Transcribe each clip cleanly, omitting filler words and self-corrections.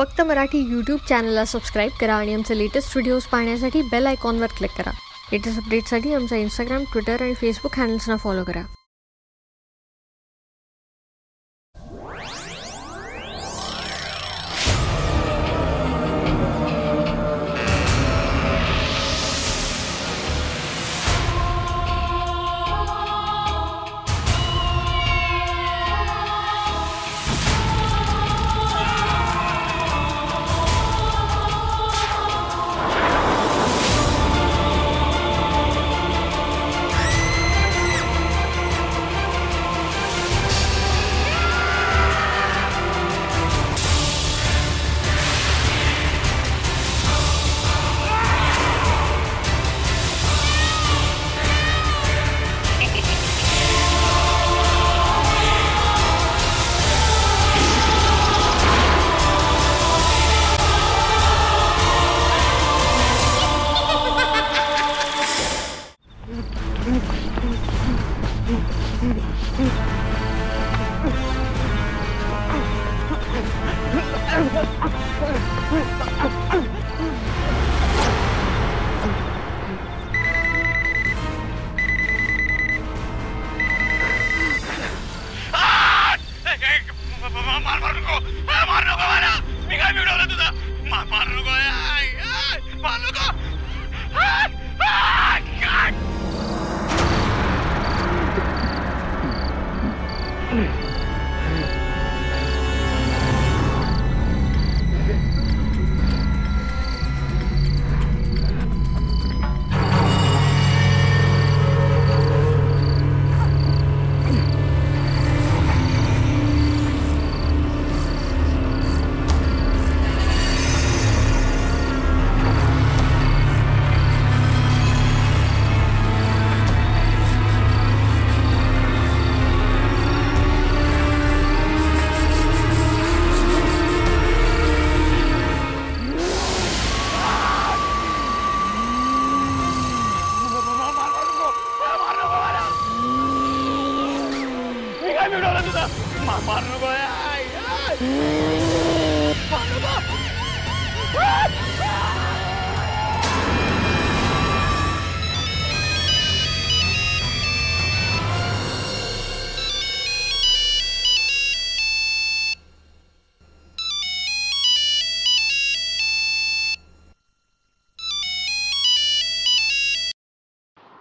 फक्त मराठी यूट्यूब चॅनलला सबस्क्राईब करा आणि आमचे लेटेस्ट व्हिडिओज पाहण्यासाठी बेल आयकॉनवर क्लिक करा. लेटेस्ट अपडेट्ससाठी आमचा इंस्टाग्राम, ट्विटर आणि फेसबुक हँडल्सना फॉलो करा.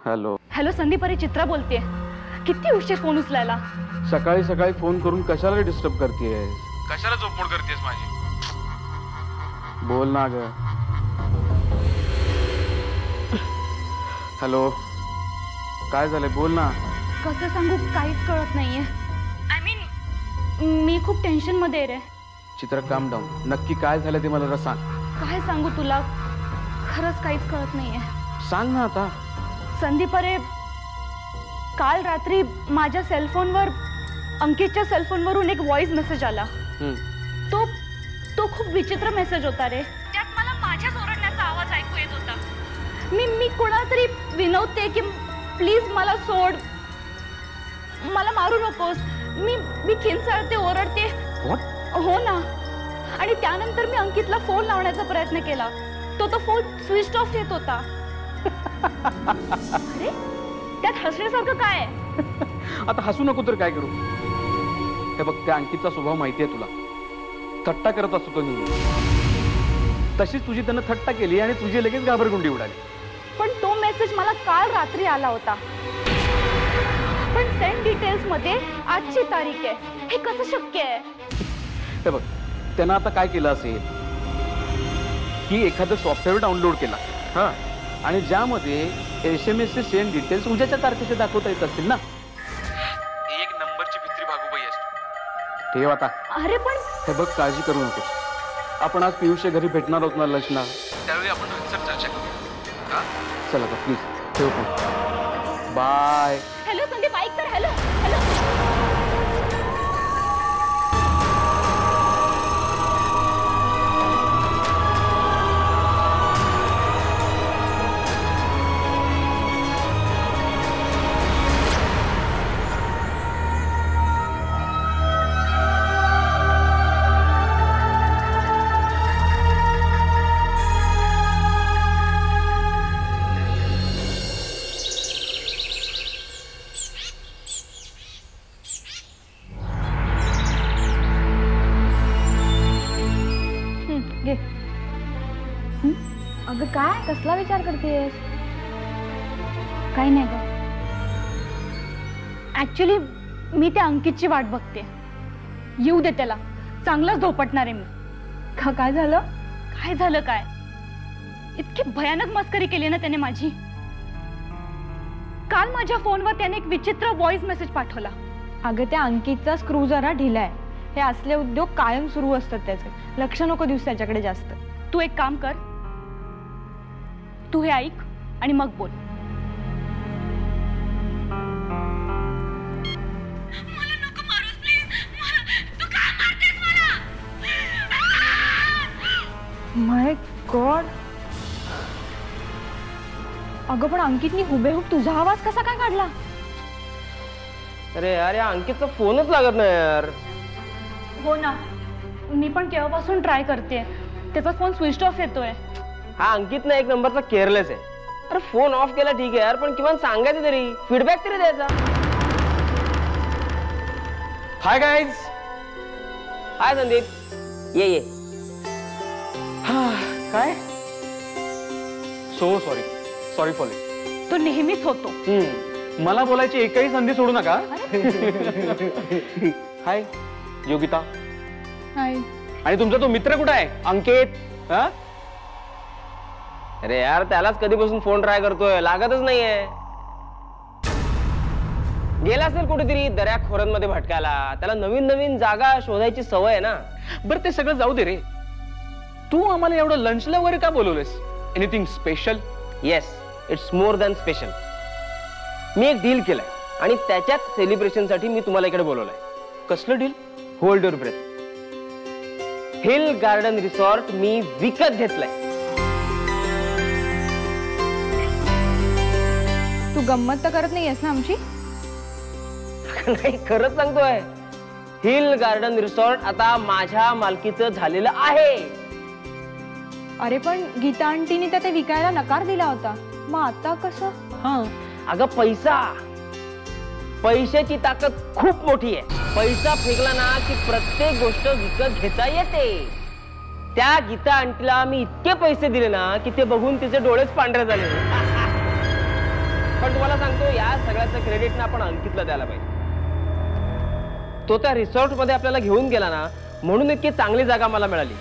हॅलो हॅलो संदीप, अरे चित्रा बोलतेय. किती उशीर फोन उचलायला. सकाळी सकाळी फोन करून कशाला डिस्टर्ब करतेयस? कशाला झोपमोड करतेस माझी? बोल ना ग. हॅलो, काय झालंय? बोल ना. कसं सांगू, काहीच कळत नाहीये. आय मीन मी खूप टेन्शन मध्ये रे. चित्र, काम डाऊन. नक्की काय झालं ते मला जरा सांग. काय सांगू तुला, खरंच काहीच कळत नाहीये. सांग ना आता. संदीप, अरे काल रात्री माझ्या सेलफोनवर, अंकितच्या सेलफोनवरून एक व्हॉइस मेसेज आला. तो खूप विचित्र मेसेज होता रे. त्यात मला माझ्याच ओरडण्याचा आवाज ऐकू येत होता. मी कोणाला तरी विनवते की प्लीज मला सोड, मला मारू नकोस. मी खिंचाळते, ओरडते. हो ना. आणि त्यानंतर मी अंकितला फोन लावण्याचा प्रयत्न केला. तो फोन स्विच ऑफ येत होता. अरे त्यात हसण्यासारखं काय आहे? आता हसू नको तर काय करू? हे बघ, त्या अंकितचा स्वभाव माहिती आहे तुला. थट्टा करत असतो तो नेहमी. तशीच तुझी त्यानं थट्टा केली आणि तुझी लगेच घाबरगुंडी उडाली. पण तो मेसेज मला काल रात्री आला होता. पण सेंड डिटेल्स मध्ये आजची तारीख आहे. हे कसं शक्य आहे? हे बघ, त्यानं आता काय केलं असेल की एखादं सॉफ्टवेअर डाउनलोड केला, हा, आणि ज्यामध्ये SMS चे सेंड डिटेल्स उद्याच्या तारखेचे दाखवता येत असतील ना. एक नंबरची भित्री भागूबाई असतो. ठेव आता. अरे पण हे बघ, काळजी करू नकोस. आपण आज पियुषच्या घरी भेटणार आहोत ना लंचला. त्यावेळी आपण रिसर्च चर्चा करूया. चल आता प्लीज ठेव फोन. बाय. हॅलो संदीप, ऐक तर. Hello hello. घे. अगं काय कसला विचार करतेस? काही नाही ग. ऍक्च्युली मी त्या अंकितची वाट बघते. येऊ दे त्याला, चांगलाच धोपटणार आहे मी. काय झालं? काय झालं काय? इतकी भयानक मस्करी केली ना त्याने माझी. काल माझ्या फोनवर त्याने एक विचित्र व्हॉइस मेसेज पाठवला. अगं त्या अंकितचा स्क्रू जरा ढिला आहे. हे असले उद्योग कायम सुरू असतात त्याचे. लक्ष नको दिवस त्याच्याकडे जास्त. तू एक काम कर, तू हे ऐक आणि मग बोल. माय गॉड. अगं पण अंकितनी हुबेहूब तुझा आवाज कसा काय काढला? अरे यार, या अंकितचा फोनच लागत नाही यार. हो ना, मी पण केव्हापासून ट्राय करते. त्याचा फोन स्विच ऑफ येतोय. हा अंकित ना एक नंबरचा केअरलेस आहे. अरे फोन ऑफ केला ठीक आहे यार, पण किमान सांगायचं तरी, फीडबॅक तरी द्यायचा. Hi guys. हाय संदीप, ये ये. काय? So sorry, sorry for it. तो नेहमीच होतो. मला बोलायची एकही संधी सोडू नका. हाय योगिता. हाय. आणि तुमचा तो मित्र कुठे आहे, अंकित? हा? अरे यार, त्यालाच कधीपासून फोन ट्राय करतोय, लागतच नाहीये. गेला असेल कुठेतरी दऱ्या खोऱ्यांमध्ये भटकायला. त्याला नवीन नवीन जागा शोधायची सवय आहे ना. बरं ते सगळं जाऊ दे रे. तू आम्हाला एवढं लंचला वगैरे का बोलवलंस? Anything special? Yes, it's more than special. मी एक डील केलाय आणि त्याच्याच सेलिब्रेशन साठी मी तुम्हाला इकडे बोलवलंय. कसलं deal? Hold your breath. Hill garden resort मी विकत घेतलंय. तू गंमत तर करत नाहीयेस ना आमची? नाही, खरंच सांगतोय. हिल गार्डन रिसॉर्ट आता माझ्या मालकीचं झालेलं आहे. अरे पण गीता आंटीने तर ते विकायला नकार दिला होता. मग आता कसं? हा अगं, पैशाची ताकद खूप मोठी आहे. पैसा फेकला ना की प्रत्येक गोष्ट विकत घेता येते. त्या गीता आंटीला मी इतके पैसे दिले ना की ते बघून तिचे डोळेच पांढरे झाले. पण तुम्हाला सांगतो, या सगळ्याचं क्रेडिट ना आपण अंकितला द्यायला पाहिजे. तो त्या रिसॉर्ट मध्ये आपल्याला घेऊन गेला ना, म्हणून इतकी चांगली जागा मला मिळाली.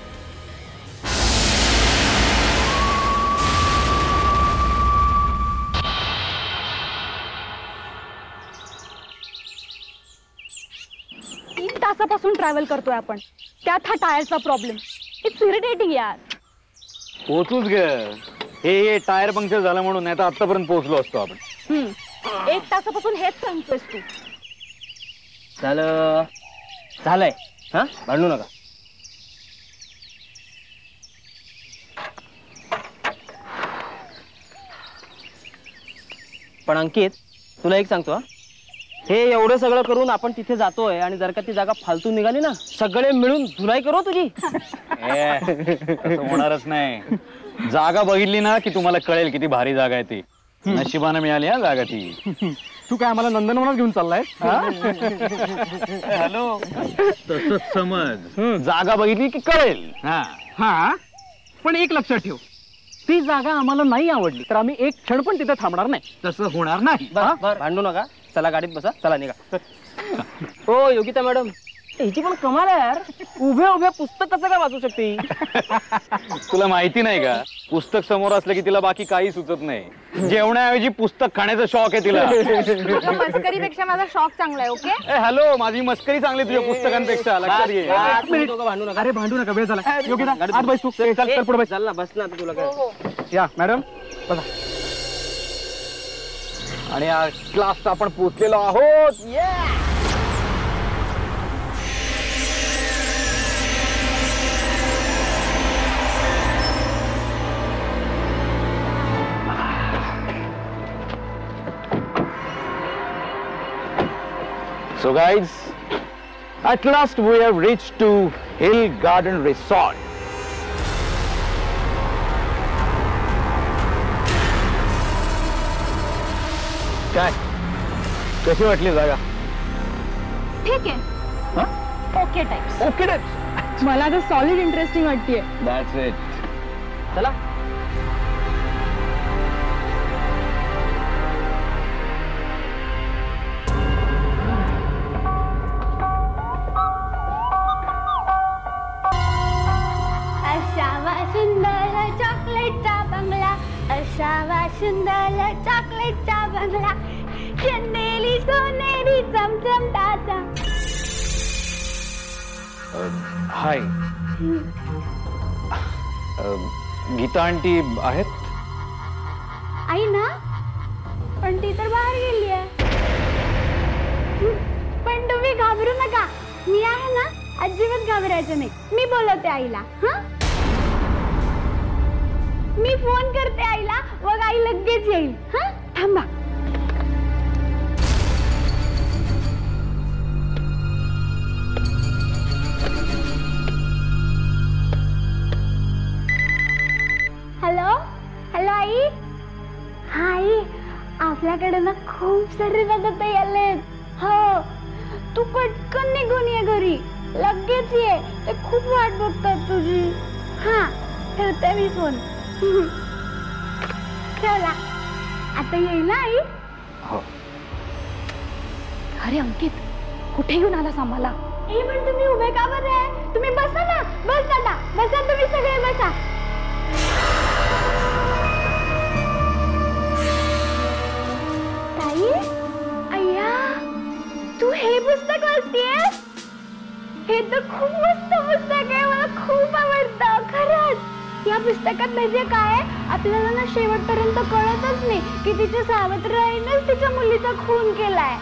तासापासून ट्रॅव्हल करतोय आपण, त्यात हा टायरचा प्रॉब्लेम. इट्स इरिटेटिंग यार. पोहोचूच ग. हे टायर पंक्चर झालं म्हणून, नाही तर आतापर्यंत पोहोचलो असतो आपण. 1 तासापासून हेच सांगतोयस तू. झालंय. हा, भांडू नका. पण अंकित, तुला एक सांगतो, हे एवढं सगळं करून आपण तिथे जातोय आणि जर का ती जागा फालतू निघाली ना, सगळे मिळून धुलाई करू तुझी. होणारच नाही. जागा बघितली ना की तुम्हाला कळेल किती भारी जागा आहे ती. नशिबानं मिळाली हा जागा ती. तू काय आम्हाला नंदनवनात घेऊन चाललाय? हॅलो, तसंच समज. जागा बघितली की कळेल. हा, पण एक लक्षात ठेव, ती जागा आम्हाला नाही आवडली तर आम्ही एक क्षण पण तिथे थांबणार नाही. तसं होणार नाही. भांडू नका, चला गाडीत बसा, चला निघा. हो योगिता मॅडम, हिची पण कमाल आहे यार. उभ्या उभ्या पुस्तक कसं काय वाचू शकते? तुला माहिती नाही का, पुस्तक समोर असलं की तिला बाकी काही सुचत नाही. जेवणाऐवजी पुस्तक खाण्याचा शौक आहे तिला. मस्करीपेक्षा माझा शौक चांगला आहे. ओके. हॅलो, माझी मस्करी चांगली तुझ्या पुस्तकांपेक्षा. लक्षात घे. भांडू नका. अरे भांडू नका, वेळ झाला. योगिता, आत बस तू. चल पुढे बस. चल ना, बस ना तुला काय. या मॅडम, बसा. आणि क्लास आपण पोहोचलेलो आहोत. So guys, at last we have reached to Hill Garden Resort. काय, कशी वाटली जागा? ठीक आहे. Okay types. Okay types. मला तर सॉलिड इंटरेस्टिंग वाटतेय. That's it. चला. असावा सुंदर चॉकलेटचा बंगला, असावा सुंदर चॉकलेटचा बंगला, चंदेली सोनेरी चमचमदाचा. हाय. गीता आंटी आहेत? आई ना, पण ती तर बाहेर गेली आहे. पण तुम्ही घाबरू नका, मी आहे ना, अजिबात घाबरायचं नाही. मी बोलवते आईला. हा, मी फोन करते आईला, मग आई लगेच येईल. हा, थांबा. हॅलो हॅलो आई. हा आई, आपल्याकडे ना खूप सारे पदार्थ आलेत. हो, तू पटकन निघून ये घरी, लगेच ये, ते खूप वाट बघतात तुझी. हा, ठेवते मी फोन. ठेवला. आता येईल ना आई? हो. अरे अंकित, कुठे घेऊन आलास आम्हाला? ए पण तुम्ही उभे का बरे? तुम्ही बसा ना. बस दादा, बसा, तुम्ही सगळे बसा. ताई, अय्या, तू हे पुस्तक वाचतेस? हे तर खूप मस्त पुस्तक आहे, मला खूप आवडतं खरंच. या पुस्तकात म्हणजे काय, आपल्याला ना शेवटपर्यंत कळतच नाही की तिच्या सावत्र आईनेच तिच्या मुलीचा खून केलाय.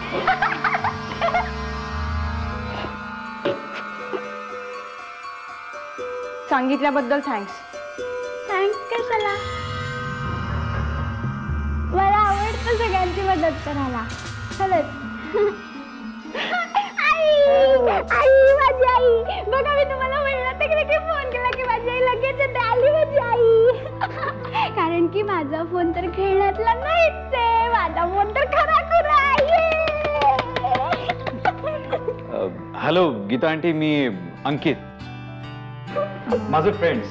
सांगितल्याबद्दल थँक्स. थँक्स कशाला? मला आवडतं सगळ्यांची मदत करायला, खरंच. आई, आई, माझी आई. बघा, मी तुम्हाला म्हणलं ते की फोन केला की माझी आई लगेच येते. आली माझी आई. कारण की माझा फोन तर खेळण्यातला नाहीच आहे, माझा फोन तर खरा आहे. हॅलो गीता आंटी, मी अंकित, माझे फ्रेंड्स.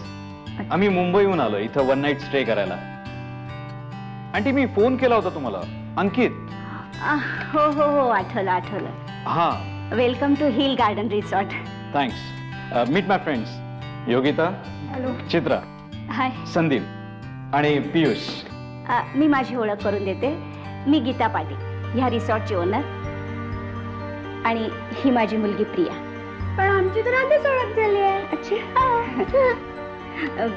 आम्ही मुंबईहून आलो इथं वन नाईट स्टे करायला. आंटी, मी फोन केला होता तुम्हाला. अंकित. हो हो हो, आठवलं आठवलं. हा, welcome to hill garden resort. Thanks. Meet my friends, Yogita, hello, Chitra, hi. Sandeep आणि पियुष. मी माझी ओळख करून देते. मी गीता पाटील, ह्या रिसॉर्टची ओनर, आणि ही माझी मुलगी प्रिया. पण आमची तर आधीच ओळख झाली आहे. अच्छा.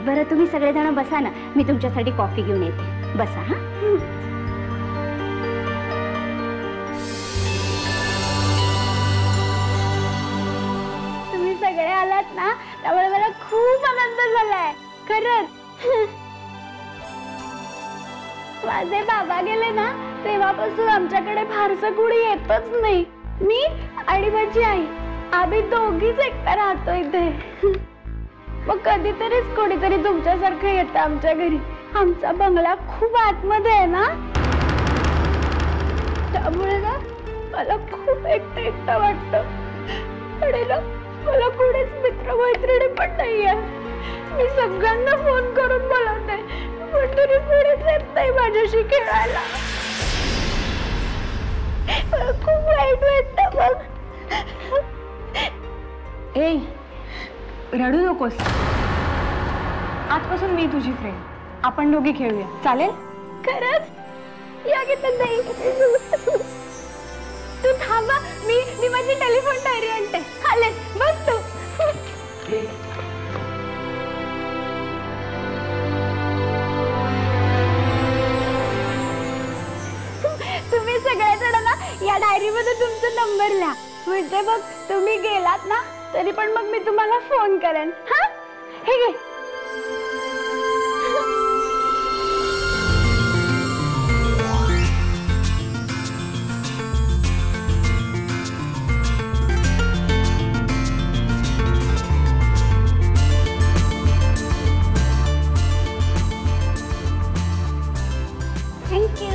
बरं, तुम्ही सगळेजण बसा ना, मी तुमच्यासाठी कॉफी घेऊन येते. बसा. हा, तुम्ही सगळे आलात ना, त्यामुळे मला खूप आनंद झालाय खरंच. माझे बाबा गेले ना, तेव्हापासून आमच्याकडे फारसं कुणी येतच नाही. मी आणि माझी आई, आम्ही दोघीच एकटा राहतो इथे. मग कधीतरीच कोणीतरी तुमच्यासारखं येतं आमच्या घरी. आमचा बंगला खूप आतमध्ये आहे ना, त्यामुळे ना मला खूप एकटं एकटं वाटतं. आणि ना मला कोणीच मित्रमैत्रिणी पण नाहीये. मी सगळ्यांना फोन करून बोलवते, पण तरी कोणीच येत नाही माझ्याशी खेळायला. मला खूप वाईट वाटतं बघ. ए, रडू नकोस. आजपासून मी तुझी फ्रेंड, आपण दोघी खेळूया, चालेल? खरंच? या गीता नाही, तू थांबा, मी माझी टेलिफोन डायरी आणते. आले, बस तू. तुम्ही सगळेजण ना या डायरीमध्ये तुमचा नंबर लिहा, म्हणजे मग तुम्ही गेलात ना तरी पण मग मी तुम्हाला फोन करेन. हा, हे घे. थँक्यू.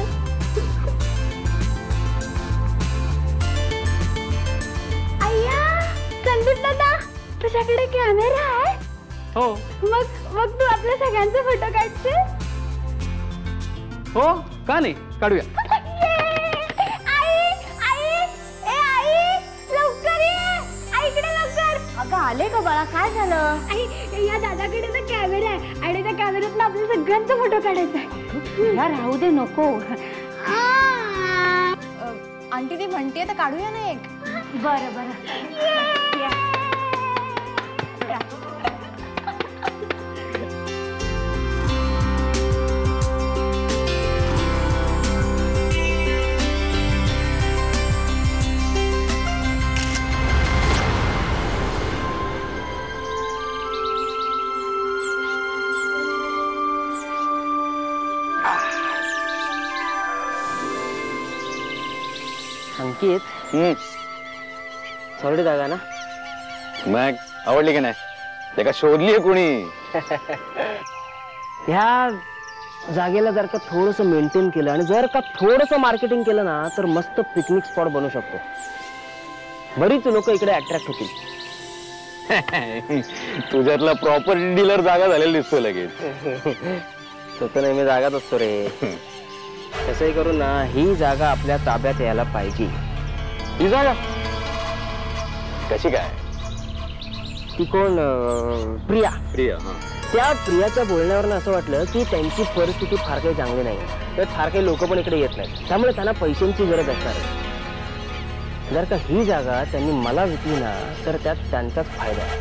अय्या, संदीप दादा, तुझ्याकडे कॅमेरा हो मग तू आपल्या सगळ्यांचे फोटो काढशील? हो का नाही, काढूया. अगं आले का बाळा, काय झालं? आई या दादाकडे तर कॅमेरा आहे आणि त्या कॅमेऱ्यात आपल्या सगळ्यांचा फोटो काढायचा आहे. राहू दे, नको. आंटी ती म्हणते तर काढूया ना एक. बरं अंकित, सॉरी जागा ना. मग आवडली की नाही? त्याला शोधली कोणी? ह्या जागेला जर का थोडस मेंटेन केलं आणि जर का थोडस मार्केटिंग केलं ना तर मस्त पिकनिक स्पॉट बनवू शकतो. बरीच लोक इकडे अट्रॅक्ट होतील. तुझ्यातला प्रॉपर्टी डीलर जागा झालेला दिसतो लगेच. तो तर नेहमी जागाच असतो रे. तसंही करून ना ही जागा आपल्या ताब्यात यायला पाहिजे. ही जागा कशी काय? ती कोण? प्रिया. प्रिया. त्या प्रियाच्या बोलण्यावरून असं वाटलं की त्यांची परिस्थिती फार काही चांगली नाही. तर फार काही लोक पण इकडे येत नाहीत, त्यामुळे त्यांना पैशांची गरज असणार आहे. जर का ही जागा त्यांनी मला विकली ना तर त्यात त्यांचाच फायदा आहे.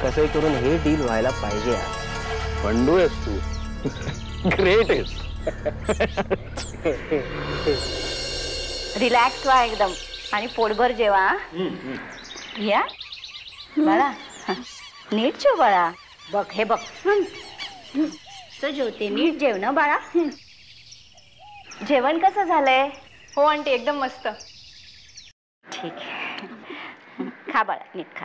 कसंही करून हे डील व्हायला पाहिजे. पंडू आहेस तू. ग्रेट आहेस. रिलॅक्स व्हा एकदम आणि पोटभर जेवा. या बाळा, नीट जेव बाळा. बघ हे बघ, तो जेवते, नीट जेव ना बाळा. जेवण कसं झालंय? हो आंटी, एकदम मस्त. ठीक आहे, खा बाळा, नीट खा.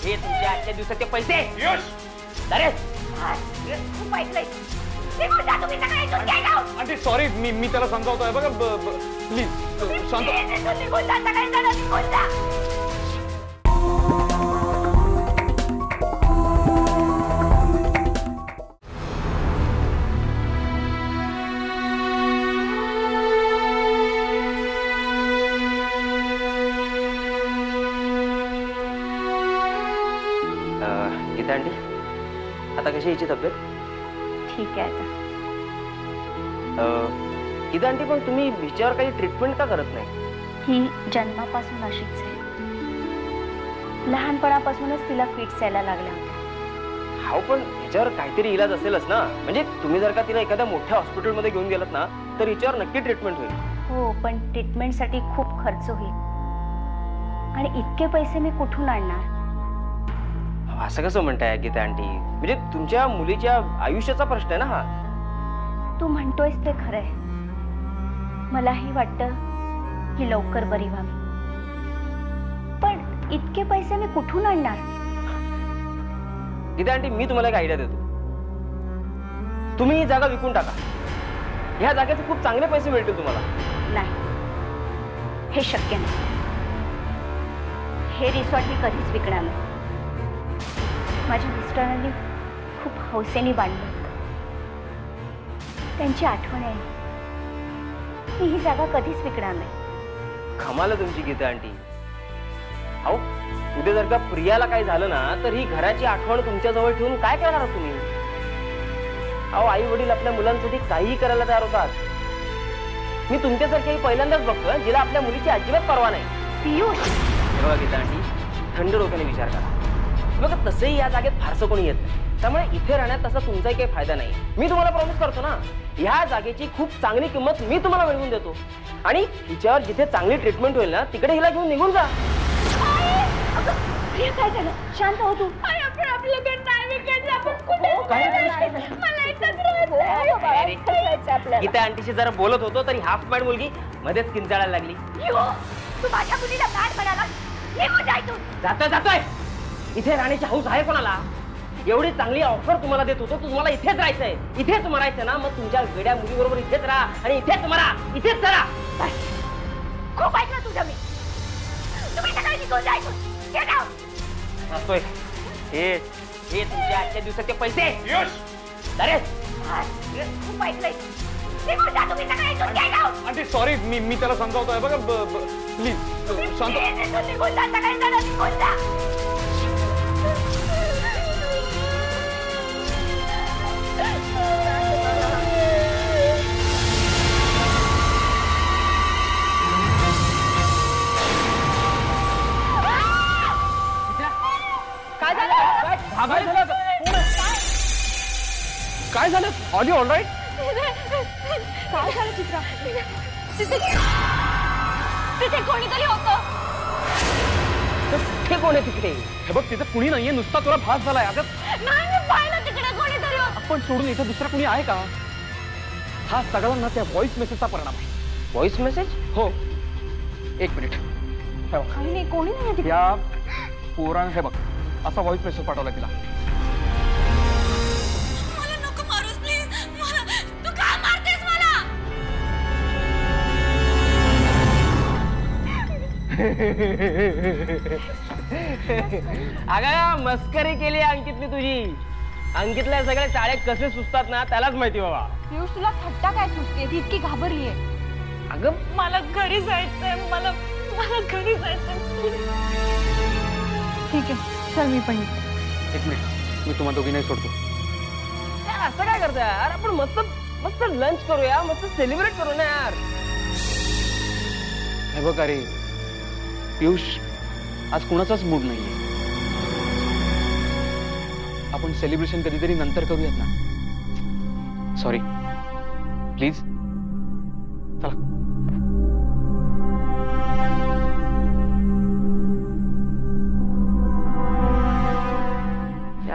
हे तुमच्या आजच्या दिवसाचे पैसे. अरे खूप ऐकलंय. सॉरी, मी त्याला समजावतोय बघा. प्लीज शांत. गीता आंटी, आता कशी याची तब्येत? ठीक आहे आता. गीता आंटी, पण तुम्ही हिच्यावर काही ट्रीटमेंट का करत नाही? ही जन्मापासून अशीच आहे. लहानपणापासूनच तिला फिट्स यायला लागल्या होत्या. हाव, पण हिच्यावर काहीतरी इलाज असेलच ना. म्हणजे तुम्ही जर का तिला एखाद्या मोठ्या हॉस्पिटलमध्ये घेऊन गेलात ना तर हिच्यावर नक्की ट्रीटमेंट होईल. हो, पण ट्रीटमेंटसाठी खूप खर्च होईल आणि इतके पैसे मी कुठून आणणार? असं कसं म्हणताय गीता आंटी? म्हणजे तुमच्या मुलीच्या आयुष्याचा प्रश्न आहे ना हा. तू म्हणतोयस ते खरंय. मलाही वाटतं की लवकर बरी व्हावी, पण इतके पैसे मी कुठून आणणार? गीता आंटी, मी तुम्हाला एक आयडिया देतो. तुम्ही ही जागा विकून टाका. ह्या जागेचे खूप चांगले पैसे मिळतील तुम्हाला. नाही, हे शक्य नाही. हे रिसॉर्ट मी कधीच विकणार नाही. माझ्या मिस्टरांनी खूप हौसेने बांधलं होतं. त्यांची आठवण आहे. मी ही जागा कधीच विकणार नाही. कमाल आहे तुमची गीता आंटी. अहो, उद्या जर का प्रियाला काही झालं ना तर ही घराची आठवण तुमच्या जवळ ठेवून काय करणार तुम्ही? अहो, आई वडील आपल्या मुलांसाठी काहीही करायला तयार होतात. मी तुमच्यासारखी पहिल्यांदाच बघतोय जिला आपल्या मुलीची अजिबात पर्वा नाही. पियुष, बघा गीता आंटी, थंड डोक्याने विचार करा. बघा, तसंही या जागेत फारसं कोणी येत नाही, त्यामुळे इथे राहण्यात तसा तुमचाही काही फायदा नाही. मी तुम्हाला प्रॉमिस करतो ना, ह्या जागेची खूप चांगली किंमत मी तुम्हाला मिळवून देतो आणि हिच्यावर जिथे चांगली ट्रीटमेंट होईल ना तिकडे हिला घेऊन निघून जा. काय झालं? शांत हो तू. आपण आपल्याकडे नाही विकेट, आपण कुठे मला इथंच राहायचंय. गीता आंटीशी जरा बोलत होतो तरी हाफ पॅड मुलगी मध्येच किंचाळायला लागली. तू माझ्या मुलीला बॅट म्हणाला. निघून जाय तू. जातोय. इथे राहण्याची हौस आहे कोणाला? एवढी चांगली ऑफर तुम्हाला देत होतो, तुम्हाला इथेच राहायचंय, इथेच मरायचं ना, मग तुमच्या वेड्या मुलीबरोबर इथेच राहा आणि इथेच मरा, इथेच चला. खूप ऐकलं तुझं मी. तुम्ही सकाळी निघून जायचं. जातोय. हे तुमच्या आजच्या दिवसाचे पैसे. अरे खूप ऐकलंय. निघून जा तुम्ही सकाळी. आंटी सॉरी, मी त्याला समजावतोय बघा, प्लीज शांत. निघून जा सकाळी. निघून जा. काय झालं? All all right? काय झालं चित्रा? तिथे कोणीतरी होतं. हे कोण आहे तिकडे? हे बघ, तिथे कुणी नाहीये, नुसता तुला भास झालाय. अगं नाही, मी पाहिलं तिकडे कोणीतरी होतं. आपण सोडून इथे दुसरा कुणी आहे का? हा सगळ्यांना त्या व्हॉइस मेसेजचा परिणाम आहे. Voice message? हो, एक मिनिट. काही नाही, कोणी नाही तिकडे. या पोरानं हे बघ असा व्हॉइस मेसेज पाठवला तिला. मला नको मारूस प्लीज. तू का मारतेस मला? अगं मस्करी केली अंकितने तुझी. अंकितला सगळे चाळे कसे सुचतात ना त्यालाच माहिती बाबा. पियुष, तुला थट्टा काय सुचते? ती इतकी घाबरलीये. अगं मला घरी जायचंय. मला घरी जायचंय. ठीक आहे, चल मी पण येते. एक मिनिट, मी तुम्हाला दोघींनाही सोडतो. यार असं काय करतोय यार? आपण मस्त लंच करूया, मस्त सेलिब्रेट करू ना यार. हे बघ अरे पियुष, आज कुणाचाच मूड नाहीये. आपण सेलिब्रेशन कधीतरी नंतर करूयात ना. सॉरी, प्लीज चला.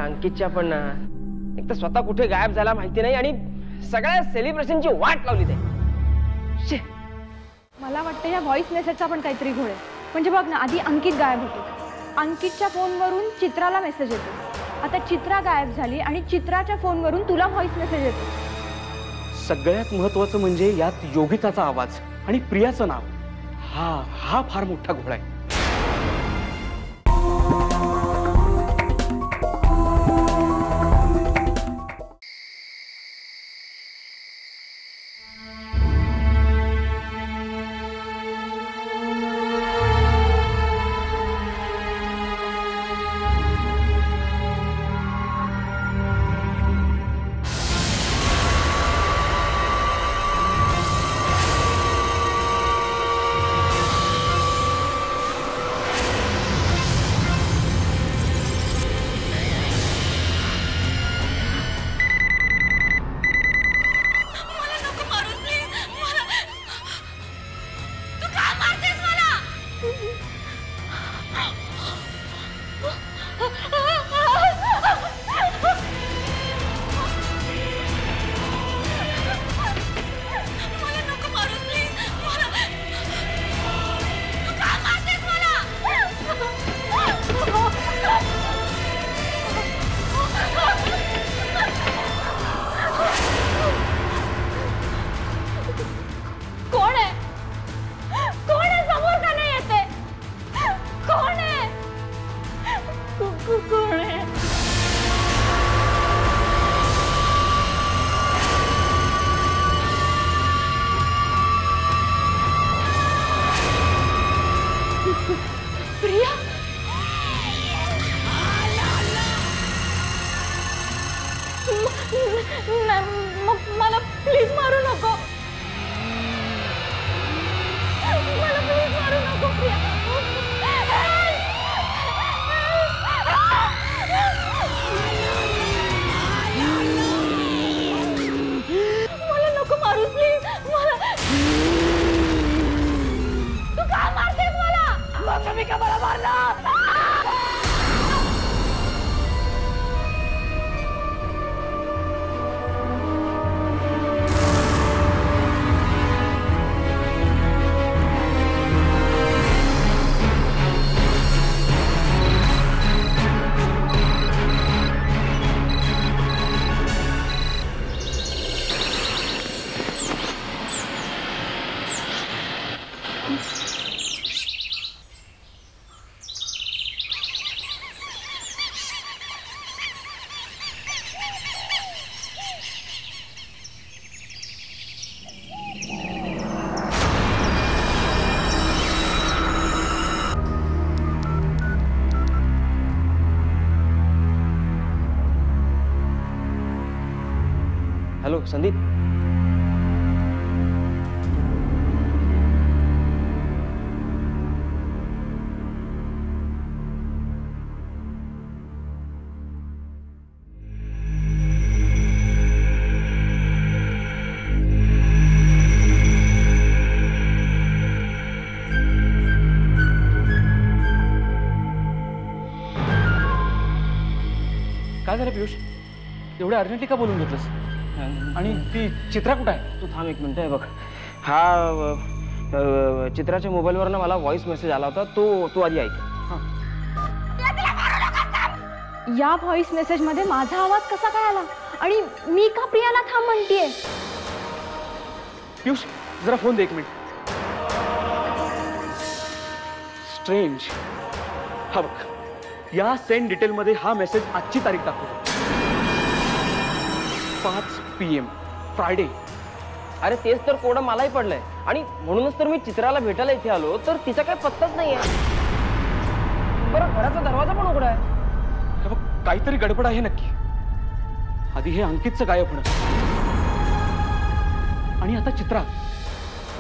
अंकितच्या पण ना एक तर स्वतः कुठे गायब झाला माहिती नाही आणि सगळ्या सेलिब्रेशनची वाट लावली ते. मला वाटतं या व्हॉइस मेसेजचा पण काहीतरी घोळ आहे. म्हणजे बघ ना, आधी अंकित गायब होतो, अंकितच्या फोनवरून चित्राला मेसेज येतो, आता चित्रा गायब झाली आणि चित्राच्या फोनवरून तुला व्हॉइस मेसेज येतो. सगळ्यात महत्वाचं म्हणजे यात योगिताचा आवाज आणि प्रियाचं नाव. हा फार मोठा घोळ आहे. मला प्लीज मारू नको. मला प्लीज मारू नको प्रिया. मला नको मारू प्लीज. तू का मारतेस मला? मग मी का मला मारला? हॅलो संदीप. काय झालं पियुष? एवढं अर्जंटली का बोलून घेतलंस? आणि ती चित्रा कुठं आहे? तू थांब एक मिनिट आहे बघ. हा चित्राच्या मोबाईलवर ना मला व्हॉइस मेसेज आला होता. तो आधी ऐक. या व्हॉइस मेसेज मध्ये माझा आवाज कसा काय आला आणि मी का प्रियाला थांब म्हणतीये? पियुष जरा फोन दे एक मिनिट. स्ट्रेंज. हा बघ, या सेंड डिटेल मध्ये हा मेसेज आजची तारीख दाखवतो. 5 PM फ्रायडे. अरे तेच तर कोड मलाही पडलंय आणि म्हणूनच तर मी चित्राला भेटायला इथे आलो, तर तिचा काही पत्ताच नाहीये. बरं घराचा दरवाजा पण उघडा आहे. काहीतरी गडबड आहे नक्की. आधी हे अंकितचं गायब होणं आणि आता चित्रा.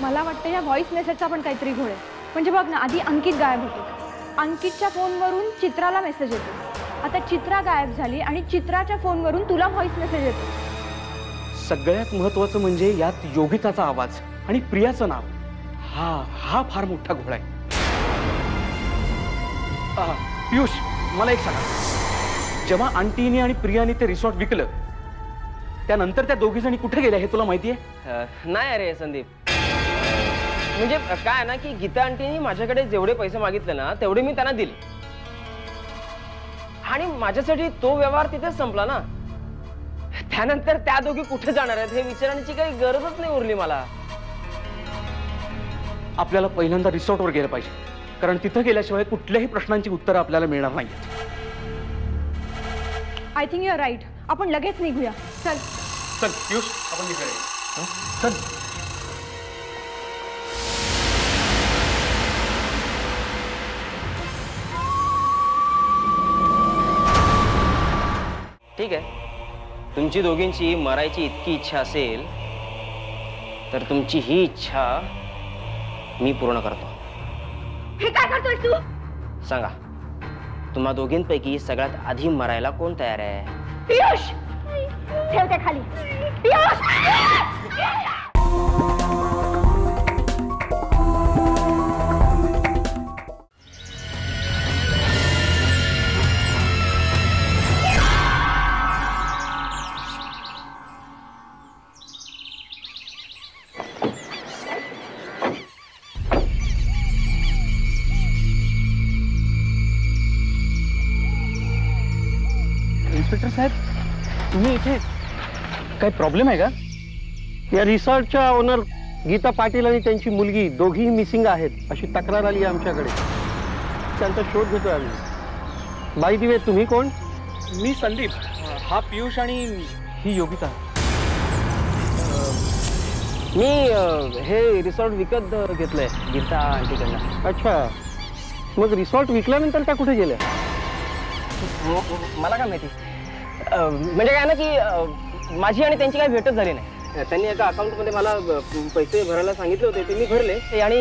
मला वाटतं या व्हॉइस मेसेजचा पण काहीतरी घोळ आहे. म्हणजे बघ ना, आधी अंकित गायब होतो, अंकितच्या फोनवरून चित्राला मेसेज येतो, आता चित्रा गायब झाली आणि चित्राच्या फोनवरून तुला व्हॉइस मेसेज येतो. सगळ्यात महत्वाचं म्हणजे यात योगिताचा आवाज आणि प्रियाचं नाव. हा फार मोठा घोळ आहे. पियुष मला एक सांगा, जेव्हा आंटीने आणि प्रियाने ते रिसॉर्ट विकलं त्यानंतर त्या दोघी जणी कुठे गेल्या हे तुला माहिती आहे? नाही अरे संदीप, म्हणजे काय ना की गीता आंटीने माझ्याकडे जेवढे पैसे मागितले ना तेवढे मी त्यांना दिले आणि माझ्यासाठी तो व्यवहार तिथेच संपला ना. त्यानंतर त्या दोघी कुठे जाणार आहेत हे विचारण्याची काही गरजच नाही उरली मला. आपल्याला पहिल्यांदा रिसॉर्टवर गेलं पाहिजे, कारण तिथं गेल्याशिवाय कुठल्याही प्रश्नांची उत्तरं आपल्याला मिळणार नाहीत. I think you are right. आपण लगेच निघूया. चल चल पियुष, आपण निघूया. चल. ठीक आहे, तुमची दोघींची मरायची इतकी इच्छा असेल तर तुमची ही इच्छा मी पूर्ण करतो. हे काय करतोय तू? सांगा, तुम्हा दोघींपैकी सगळ्यात आधी मरायला कोण तयार आहे? पियुष ठेव त्या खाली. पियुष इन्स्पेक्टर साहेब, तुम्ही इथे काही प्रॉब्लेम आहे का? या रिसॉर्टच्या ओनर गीता पाटील आणि त्यांची मुलगी दोघीही मिसिंग आहेत अशी तक्रार आली आमच्याकडे. त्यांचा शोध घेतोय आम्ही. बाय द वे, तुम्ही कोण? मी संदीप. हा पियुष आणि ही योगिता. मी हे रिसॉर्ट विकत घेतलंय गीता आंटीकडनं. अच्छा, मग रिसॉर्ट विकल्यानंतर त्या कुठे गेल्या? मला काय माहिती. म्हणजे काय ना की माझी आणि त्यांची काही भेटच झाली नाही. त्यांनी एका अकाउंटमध्ये मला पैसे भरायला सांगितले होते, ते मी भरले आणि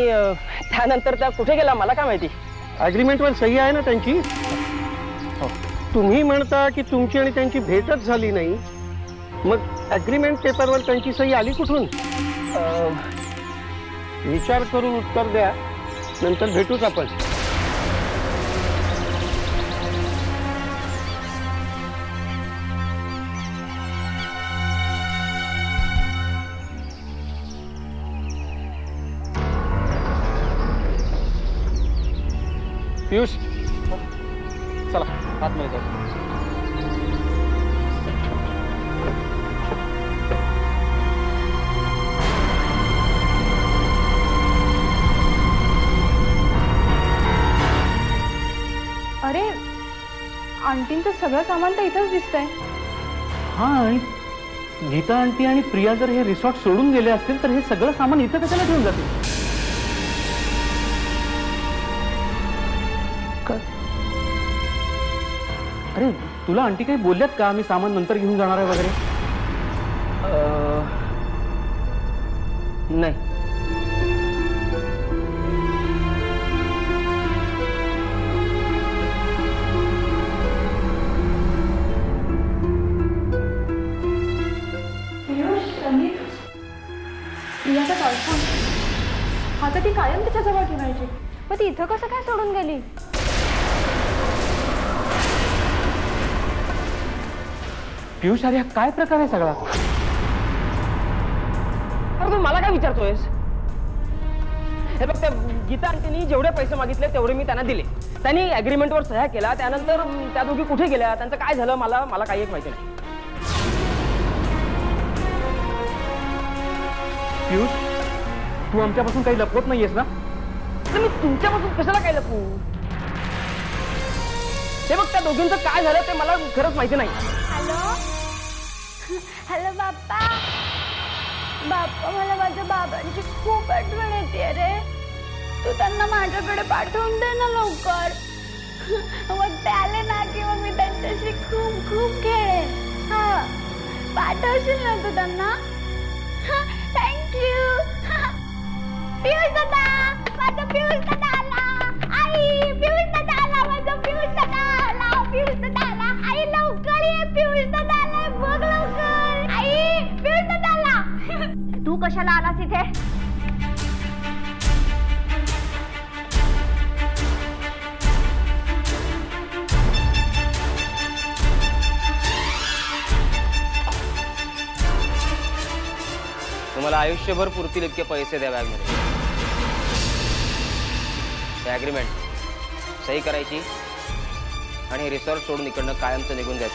त्यानंतर त्या कुठे गेला मला काय माहिती. अग्रीमेंटवर सही आहे ना त्यांची? तुम्ही म्हणता की तुमची आणि त्यांची भेटच झाली नाही, मग अग्रीमेंट पेपरवर त्यांची सही आली कुठून? विचार करून उत्तर द्या, नंतर भेटूच आपण. पियुष चला आतमध्ये जाऊ. आंटींचं सगळं सामान तर इथंच दिसतंय. हा, आणि गीता आंटी आणि प्रिया जर हे रिसॉर्ट सोडून गेले असतील तर हे सगळं सामान इथं कशाला घेऊन जातील? अरे तुला आंटी काही बोलल्यात का मी सामान नंतर घेऊन जाणार आहे वगैरे? नाही. प्रियाचा कॉलफोन हा तर ती कायम तिच्याजवळ ठेवायची, पण ती इथं कसं काय सोडून गेली? पियुष, अरे काय प्रकार आहे सगळा? अरे तू मला काय विचारतोयस? हे बघ, त्या गीता आंटीनी जेवढे पैसे मागितले तेवढे मी त्यांना दिले. त्यांनी अग्रीमेंटवर सह्या केला. त्यानंतर त्या दोघी कुठे गेल्या, त्यांचं काय झालं मला काही एक माहिती नाही. पियुष, तू आमच्यापासून काही लपवत नाहीयेस ना? मी तुमच्यापासून कशाला काय लपू? हे बघ, त्या दोघींचं काय झालं ते मला खरंच माहिती नाही. हॅलो हॅलो बाप्पा. बाप्पा, मला माझ्या बाबांची खूप आठवण येते रे. तू त्यांना माझ्याकडे पाठवून दे ना लवकर. मग ते आले ना की मग मी त्यांच्याशी खूप खूप खेळेन. हा, पाठवशील ना तू त्यांना? थँक्यू. पियुष दादा, माझा पियुष दादा आला. आई, पियुष दादा आला, माझा पियुष दादा आला. पियुष दादा आला. आई लवकर ये, पियुष दादा आलाय, बघ लवकर. आई, पियुष दादा आला. तू कशाला आलास इथे? तुम्हाला आयुष्यभर पुरतील इतके पैसे द्या बॅगमध्ये. ॲग्रीमेंट सही करायची आणि रिसॉर्ट सोडून इकडनं कायमचं निघून जायचं.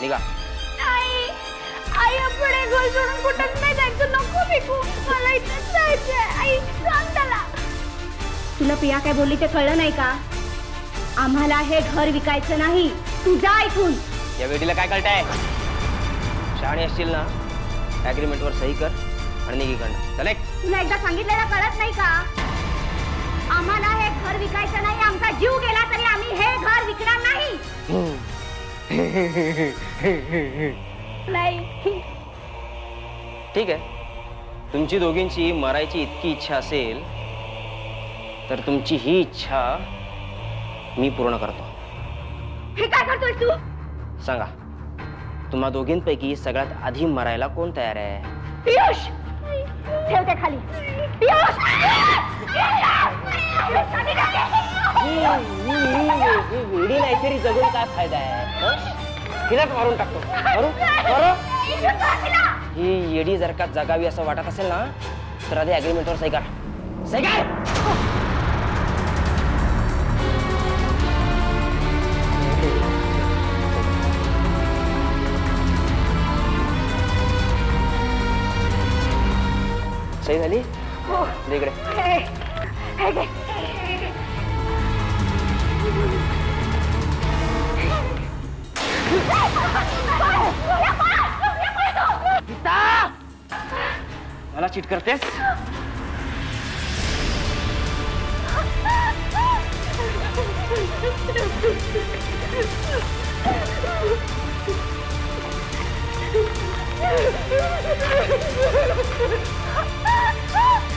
निघा. आई, आई, आपण हे घर सोडून कुठंच नाही जायचं. नको विकू, मला इथेच जायचंय. आई, सांग त्याला. तुला प्रिया काय बोलली ते कळलं नाही का? आम्हाला हे घर विकायचं नाही. तू जा ऐकून. या वेडीला काय कळतंय? शहाणी असशील ना, ॲग्रीमेंटवर सही कर आणि निघ इकडनं. चल. तुला एकदा सांगितलेलं कळत नाही का? आम्हाला हे घर विकायचं नाही. आमचा जीव गेला तरी आम्ही हे घर विकणार नाही. नाही. ठीक आहे, तुमची दोघींची मरायची इतकी इच्छा असेल तर तुमची ही इच्छा मी पूर्ण करतो. हे काय करतोय तू? सांगा, तुम्हा दोघींपैकी सगळ्यात आधी मरायला कोण तयार आहे? पियुष, ठेव ते खाली. पियुष, वेडी नाहीतरी जगून काय फायदा आहे? हिलाच मारून टाकतो. ही येडी जर का जगावी असं वाटत असेल ना तर आधी अग्रीमेंटवर सही करा. सही कर. सही झाली? इकडे. मला चीट करतेस?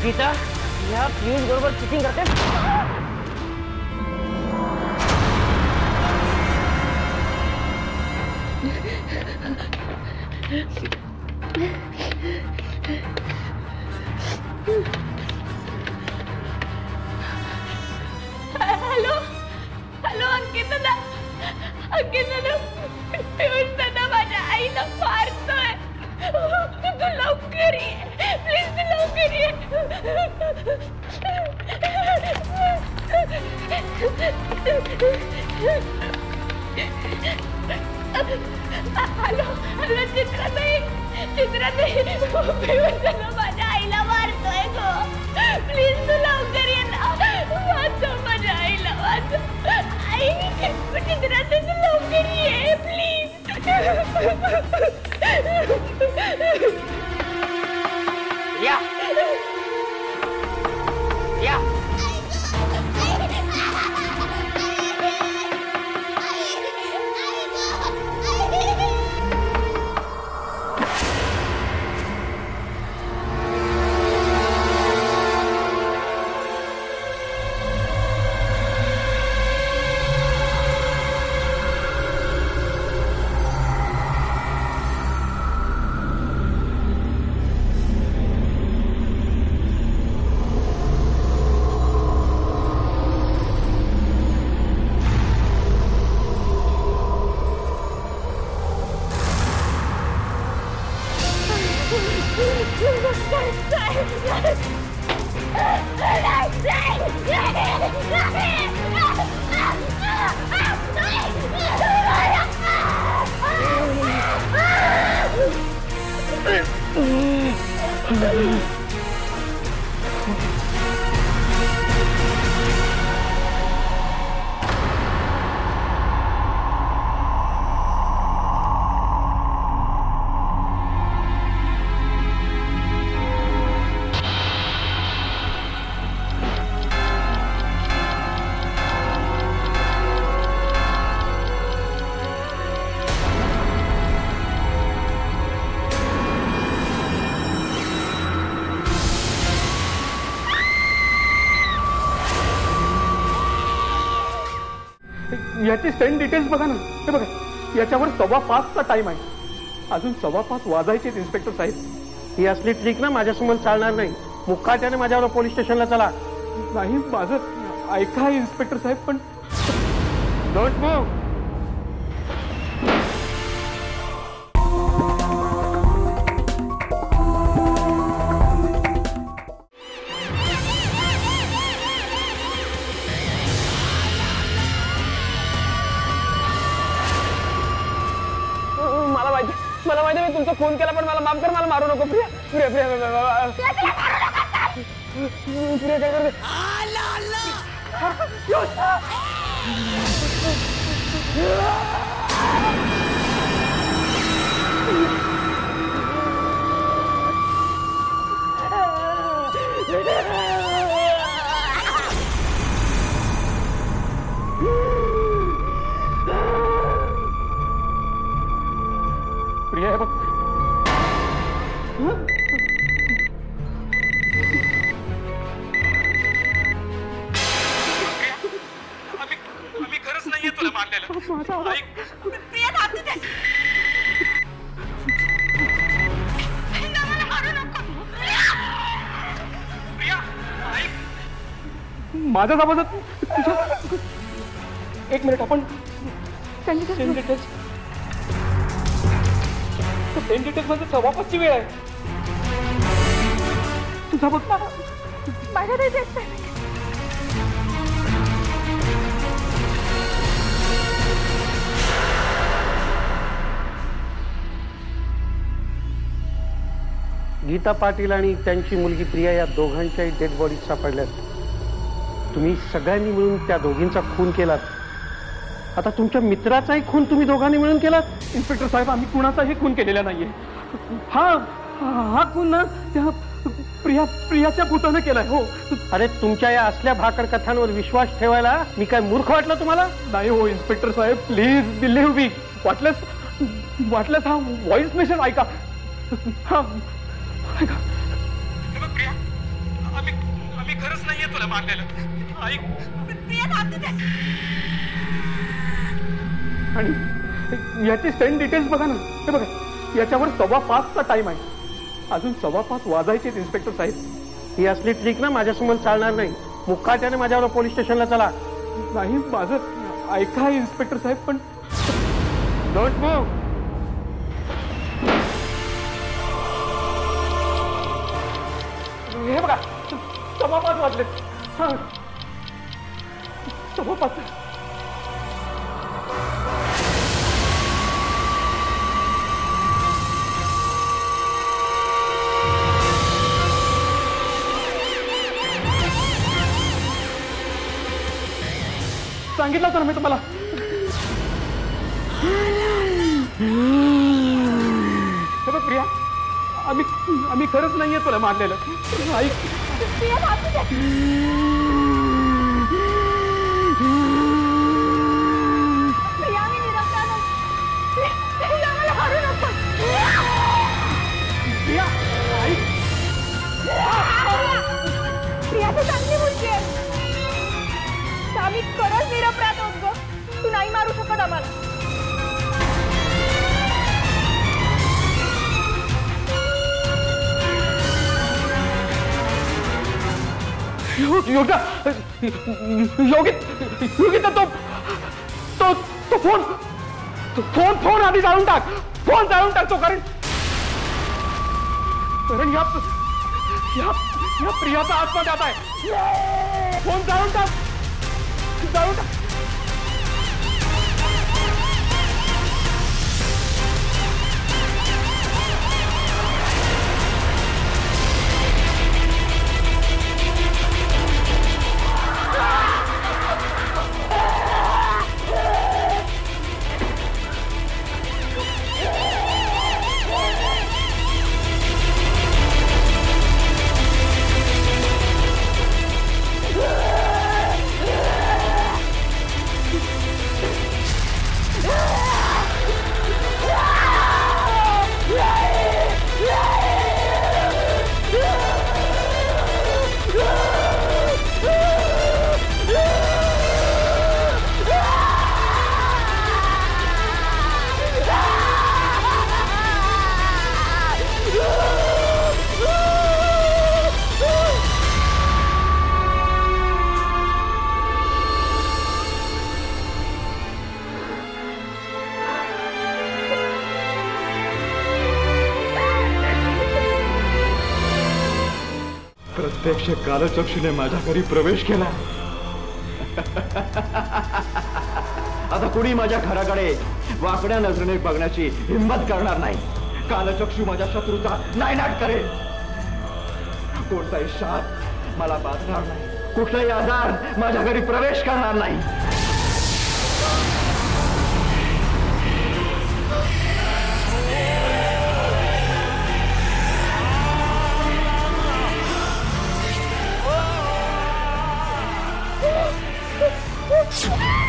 गीता, या पियुष बरोबर चिटिंग करतेस? हॅलो हॅलो, अंकित दादा. अंकित दादा, पियुष दादा माझ्या आईला मारतोय. तू लवकर ये प्लीज, तू लवकर ये. हॅलो हॅलो, चित्राताई, चित्राताई, पियुष दादा माझ्या आईला मारतोय गो. प्लीज तू लवकर ये ना, वाचव माझ्या आईला, वाचव. आई, चित्राताई, तू लवकर ये. या या याची सेंड डिटेल्स बघा ना. हे बघा, याच्यावर 5:15चा टाइम आहे. अजून 5:15 वाजायचे इन्स्पेक्टर साहेब. ही असली ट्रिक ना माझ्यासमोर चालणार नाही. मुक्काट्याने माझ्यावर पोलीस स्टेशनला चला. नाही, माझं ऐका इन्स्पेक्टर साहेब, पण डोंट मूव. मला माहिती मी तुमचा फोन केला, पण मला माफ कर, मला मारू नको. प्रिया प्रिया प्रिया प्रिया काय करते? प्रिया हे बघ. आम्ही खरंच नाहीये तुला मारलेलं. प्रिया थांब तिथे. प्रिया ऐक. माझा जबरदस्त तुझ्या. एक मिनिट, आपण सेंड डिटेल्स मध्ये 5:15ची वेळ आहे. तुझा बघ माझ्या गीता पाटील आणि त्यांची मुलगी प्रिया या दोघांच्याही डेड बॉडीज सापडल्यात. तुम्ही सगळ्यांनी मिळून त्या दोघींचा खून केलात. आता तुमच्या मित्राचाही खून तुम्ही दोघांनी मिळून केलात. इन्स्पेक्टर साहेब, आम्ही कुणाचाही खून केलेला नाहीये. हा खून ना त्या प्रियाच्या भूतानं केलाय. हो. अरे, तुमच्या या असल्या भाकड कथांवर विश्वास ठेवायला मी काय मूर्ख वाटलं तुम्हाला? नाही हो इन्स्पेक्टर साहेब, प्लीज बिलीव्ह मी. वाटल्यास हा व्हॉइस मेसेज ऐका. हा ऐका. प्रिया आम्ही खरंच नाहीये तुला मारलेलं. ऐक. प्रिया थांब तिथे. आणि याची सेंड डिटेल्स बघा ना. हे बघा, याच्यावर 5:15चा टाइम आहे. अजून 5:15 वाजायचे इन्स्पेक्टर साहेब. ही असली ट्रिक ना माझ्यासमोर चालणार नाही. मुक्काट्याने माझ्यावर पोलीस स्टेशनला चला. नाही, माझं ऐका इन्स्पेक्टर साहेब, पण डोंट मूव. हे बघा, 5:15 वाजले. हा 5:15. सांगितलं होतं ना मी तुम्हाला. आम्ही खरंच नाहीये तुला मारलेलं. ऐक प्रिया बापू दे. प्रिया मी निरपराध आहे. प्रिया मला मारू नको. प्रिया ऐक. प्रिया तू चांगली मुलगी आहे. आम्ही खरंच निरपराध आहोत ग. तू नाही मारू शकत आम्हाला. योगिता तो फोन आधी जाळून टाक. फोन जाळून टाक तो. कारण या प्रियाचा आत्मा त्यात आहे. फोन जाळून टाक. प्रत्यक्ष कालचक्षुने माझ्या घरी प्रवेश केला. आता कुणी माझ्या घराकडे वाकड्या नजरेने बघण्याची हिंमत करणार नाही. कालचक्षु माझ्या शत्रूचा नायनाट करेल. कोणताही शाप मला बाधणार नाही. कुठलाही आजार माझ्या घरी प्रवेश करणार नाही. Oh!